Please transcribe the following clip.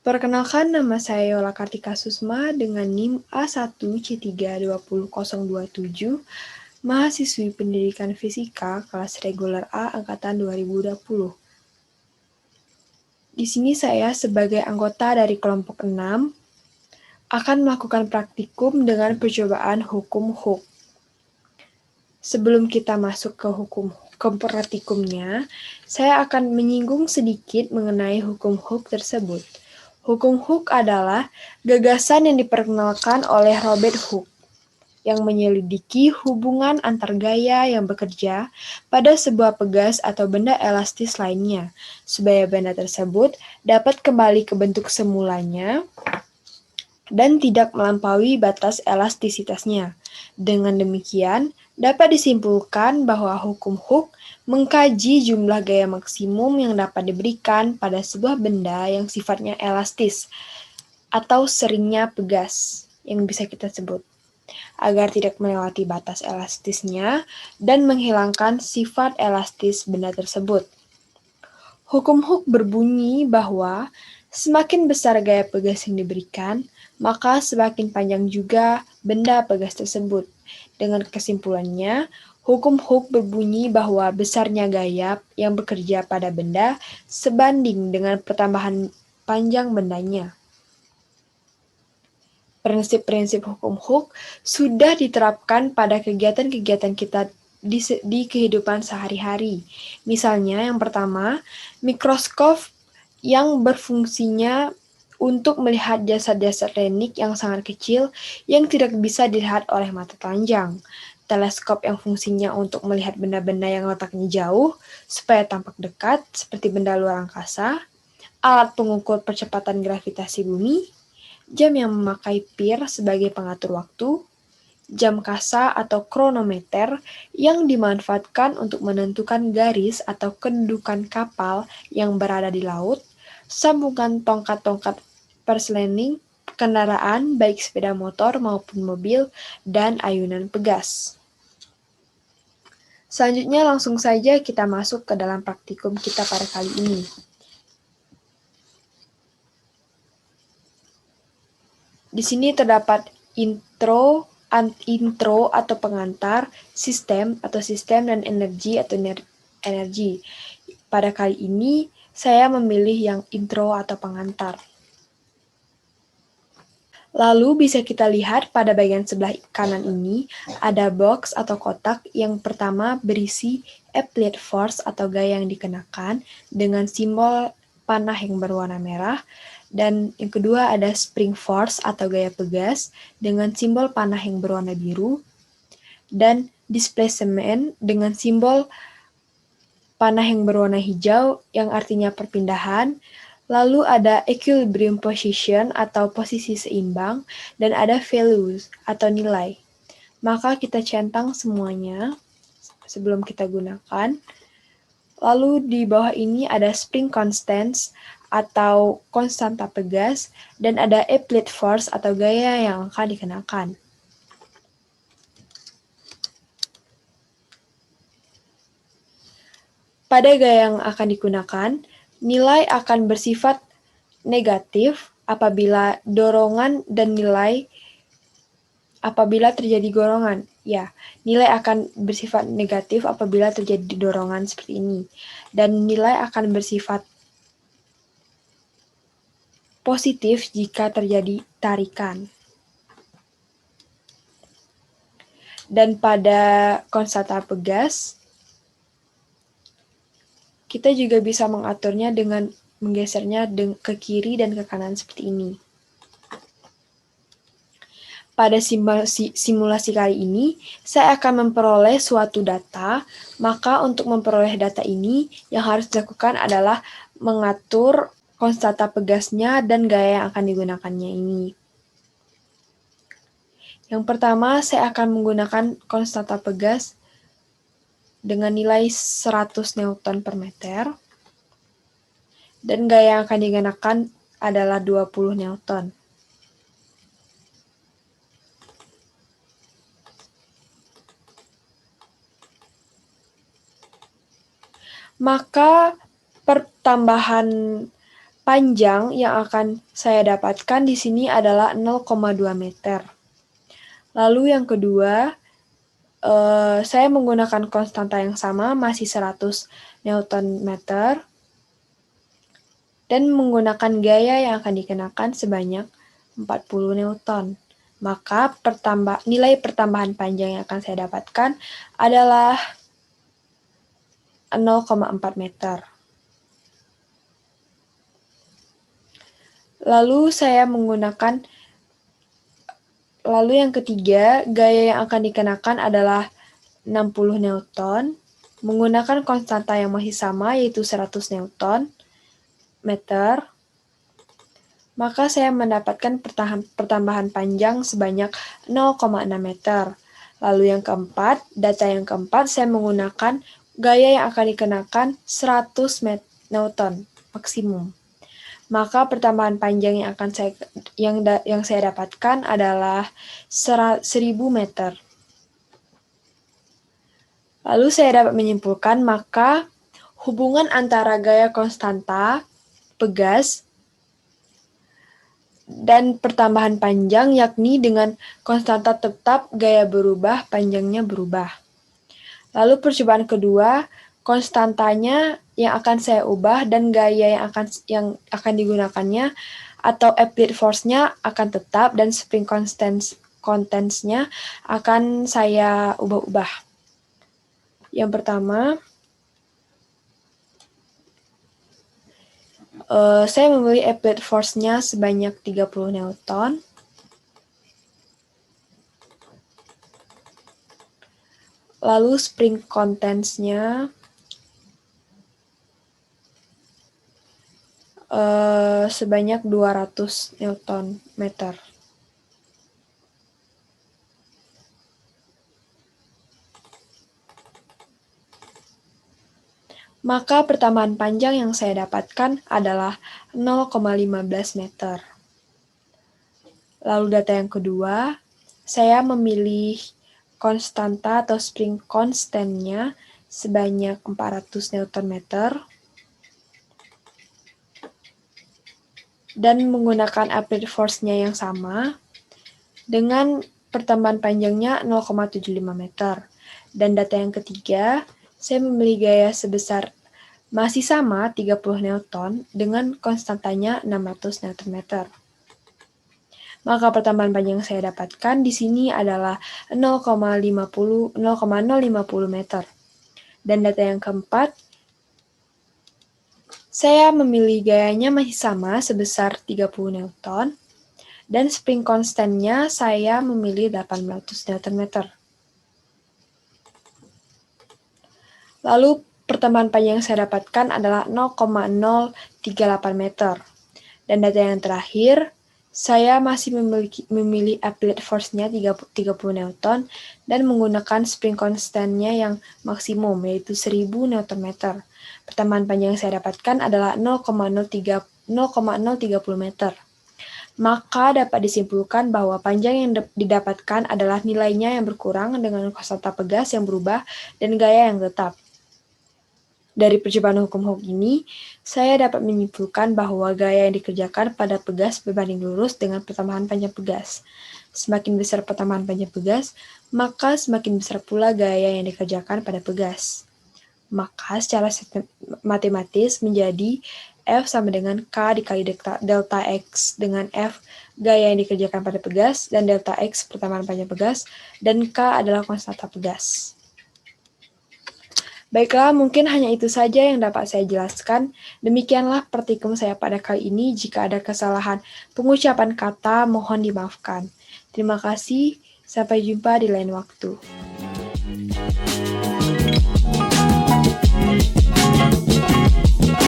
Perkenalkan, nama saya Yola Kartika Susma dengan NIM A1C3200027, mahasiswi Pendidikan Fisika kelas reguler A angkatan 2020. Di sini saya sebagai anggota dari kelompok 6 akan melakukan praktikum dengan percobaan hukum Hooke. Sebelum kita masuk ke praktikumnya, saya akan menyinggung sedikit mengenai hukum Hooke tersebut. Hukum Hooke adalah gagasan yang diperkenalkan oleh Robert Hooke yang menyelidiki hubungan antar gaya yang bekerja pada sebuah pegas atau benda elastis lainnya, supaya benda tersebut dapat kembali ke bentuk semulanya dan tidak melampaui batas elastisitasnya. Dengan demikian, dapat disimpulkan bahwa hukum Hooke mengkaji jumlah gaya maksimum yang dapat diberikan pada sebuah benda yang sifatnya elastis atau seringnya pegas yang bisa kita sebut, agar tidak melewati batas elastisnya dan menghilangkan sifat elastis benda tersebut. Hukum Hooke berbunyi bahwa semakin besar gaya pegas yang diberikan, maka semakin panjang juga benda pegas tersebut. Dengan kesimpulannya, hukum Hooke berbunyi bahwa besarnya gaya yang bekerja pada benda sebanding dengan pertambahan panjang bendanya. Prinsip-prinsip hukum Hooke sudah diterapkan pada kegiatan-kegiatan kita di kehidupan sehari-hari. Misalnya, yang pertama, mikroskop yang berfungsinya untuk melihat jasad-jasad renik yang sangat kecil yang tidak bisa dilihat oleh mata telanjang. Teleskop yang fungsinya untuk melihat benda-benda yang letaknya jauh supaya tampak dekat seperti benda luar angkasa. Alat pengukur percepatan gravitasi bumi. Jam yang memakai pir sebagai pengatur waktu. Jam kasa atau kronometer yang dimanfaatkan untuk menentukan garis atau kedudukan kapal yang berada di laut. Sambungan tongkat-tongkat perslening kendaraan baik sepeda motor maupun mobil, dan ayunan pegas. Selanjutnya langsung saja kita masuk ke dalam praktikum kita pada kali ini. Di sini terdapat intro atau pengantar, sistem dan energi atau energi. Pada kali ini saya memilih yang intro atau pengantar. Lalu bisa kita lihat pada bagian sebelah kanan ini ada box atau kotak yang pertama berisi applied force atau gaya yang dikenakan dengan simbol panah yang berwarna merah, dan yang kedua ada spring force atau gaya pegas dengan simbol panah yang berwarna biru, dan displacement dengan simbol panah yang berwarna hijau yang artinya perpindahan. Lalu ada equilibrium position atau posisi seimbang, dan ada values atau nilai. Maka kita centang semuanya sebelum kita gunakan. Lalu di bawah ini ada spring constants atau konstanta pegas, dan ada applied force atau gaya yang akan dikenakan. Pada gaya yang akan digunakan, nilai akan bersifat negatif apabila dorongan dan nilai apabila terjadi dorongan. Ya, nilai akan bersifat negatif apabila terjadi dorongan seperti ini. Dan nilai akan bersifat positif jika terjadi tarikan. Dan pada konstanta pegas, kita juga bisa mengaturnya dengan menggesernya ke kiri dan ke kanan seperti ini. Pada simulasi kali ini, saya akan memperoleh suatu data, maka untuk memperoleh data ini, yang harus dilakukan adalah mengatur konstanta pegasnya dan gaya yang akan digunakannya ini. Yang pertama, saya akan menggunakan konstanta pegas dengan nilai 100 Newton per meter, dan gaya yang akan digunakan adalah 20 Newton. Maka pertambahan Panjang yang akan saya dapatkan di sini adalah 0,2 meter. Lalu yang kedua, saya menggunakan konstanta yang sama, masih 100 Newton meter, dan menggunakan gaya yang akan dikenakan sebanyak 40 Newton. Maka nilai pertambahan panjang yang akan saya dapatkan adalah 0,4 meter. Lalu yang ketiga, gaya yang akan dikenakan adalah 60 Newton, menggunakan konstanta yang masih sama, yaitu 100 Newton meter, maka saya mendapatkan pertambahan panjang sebanyak 0,6 meter. Lalu yang keempat, data yang keempat, saya menggunakan gaya yang akan dikenakan 100 Newton maksimum. Maka pertambahan panjang yang saya dapatkan adalah 1000 meter. Lalu saya dapat menyimpulkan, maka hubungan antara gaya konstanta, pegas, dan pertambahan panjang, yakni dengan konstanta tetap, gaya berubah, panjangnya berubah. Lalu percobaan kedua, konstantanya yang akan saya ubah dan gaya yang akan digunakannya atau applied force-nya akan tetap dan spring constants-nya akan saya ubah-ubah. Yang pertama, saya memilih applied force-nya sebanyak 30 Newton. Lalu spring contents-nya sebanyak 200 Newton meter. Maka pertambahan panjang yang saya dapatkan adalah 0,15 meter. Lalu data yang kedua, saya memilih konstanta atau spring constant-nya sebanyak 400 Newton meter dan menggunakan applied force-nya yang sama dengan pertambahan panjangnya 0,75 meter. Dan data yang ketiga, saya memilih gaya sebesar masih sama 30 Newton dengan konstantanya 600 Newton meter. Maka pertambahan panjang yang saya dapatkan di sini adalah 0,050 meter. Dan data yang keempat, saya memilih gayanya masih sama sebesar 30 Newton dan spring constant-nya saya memilih 800 Newton meter. Lalu pertambahan panjang yang saya dapatkan adalah 0,038 meter. Dan data yang terakhir, saya masih memilih applied force-nya 30 Newton dan menggunakan spring constant-nya yang maksimum, yaitu 1000 Newton meter. Pertambahan panjang yang saya dapatkan adalah 0,030 meter. Maka dapat disimpulkan bahwa panjang yang didapatkan adalah nilainya yang berkurang dengan konstanta pegas yang berubah dan gaya yang tetap. Dari percobaan hukum Hooke ini, saya dapat menyimpulkan bahwa gaya yang dikerjakan pada pegas berbanding lurus dengan pertambahan panjang pegas. Semakin besar pertambahan panjang pegas, maka semakin besar pula gaya yang dikerjakan pada pegas. Maka secara matematis menjadi F sama dengan K dikali delta X dengan F gaya yang dikerjakan pada pegas dan delta X pertambahan panjang pegas dan K adalah konstanta pegas. Baiklah, mungkin hanya itu saja yang dapat saya jelaskan. Demikianlah praktikum saya pada kali ini. Jika ada kesalahan pengucapan kata, mohon dimaafkan. Terima kasih, sampai jumpa di lain waktu.